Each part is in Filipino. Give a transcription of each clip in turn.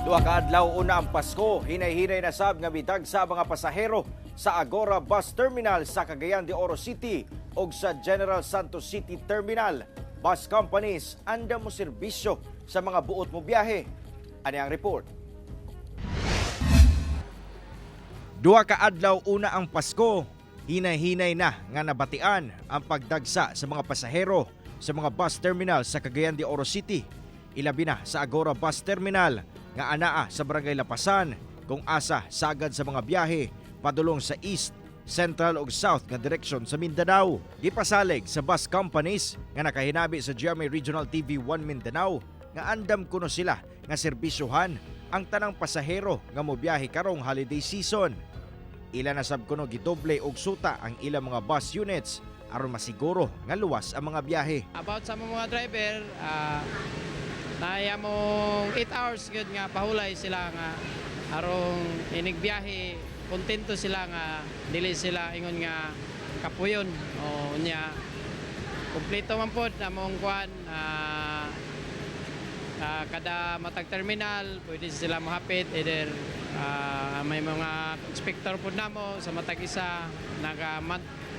Duha ka adlaw una ang Pasko, hinay-hinay na sab nga bitag sa mga pasahero sa Agora Bus Terminal sa Cagayan de Oro City ug sa General Santos City Terminal. Bus companies anda mo serbisyo sa mga buot mo biyahe. Ani ang report. Duha ka adlaw una ang Pasko, hinay-hinay na nga nabatian ang pagdagsa sa mga pasahero sa mga bus terminal sa Cagayan de Oro City. Ilabi na sa Agora Bus Terminal nga anaa sa Barangay Lapasan kung asa sagad sa mga biyahe padulong sa East, Central ug South nga direksyon sa Mindanao. Gipasalig sa bus companies nga nakahinabi sa GMA Regional TV 1 Mindanao nga andam kuno sila nga serbisyohan ang tanang pasahero nga mobiyahe karong holiday season. Ila na sab kuno gidoble og suta ang ilang mga bus units aron masiguro nga luwas ang mga biyahe. About sa mga driver, naya mong 8 hours good nga pahulay sila nga arong inigbiyahe, kontento sila nga dili sila ingon nga kapuyon o unya kumpleto man pod among kuan kada matag terminal pwede sila mahapit either may mga inspector pod namo sa matag isa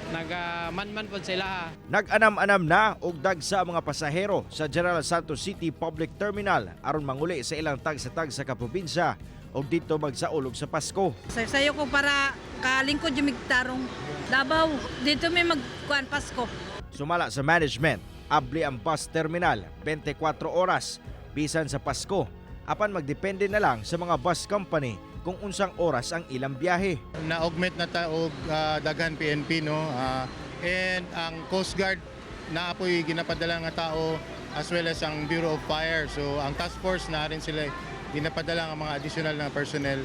nagamanman pod sila. Nag-anam-anam na og dagsa mga pasahero sa General Santos City Public Terminal aron manguli sa ilang tag sa kaprobinsya og dito magsaulog sa Pasko. Sayo ko para kalingkod yung migtarong Davao. Dito may magkuan Pasko. Sumala sa management, abli ang bus terminal 24 oras bisan sa Pasko. Apan magdepende na lang sa mga bus company kung unsang oras ang ilang biyahe. Na-augment na ta og daghan PNP no and ang Coast Guard na apoy ginapadala nga tao as well as ang Bureau of Fire. So ang task force na rin sila ginapadala nga mga additional na personnel.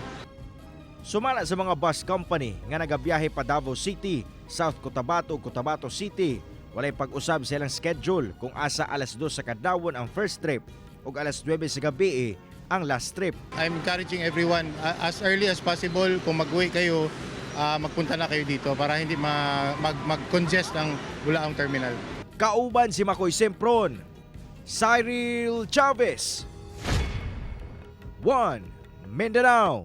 Sumala sa mga bus company nga nagabiyahe pa Davao City, South Cotabato, Cotabato City, walay pag-usab sa ilang schedule kung asa alas 2 sa kadlawon ang first trip ug alas 9 sa gabi ang last trip. I'm encouraging everyone as early as possible kung mag-uwi kayo, magpunta na kayo dito para hindi mag-congest ang Bulaang Terminal. Kauban si Makoy Sempron, Cyril Chavez, 1 Mindanao.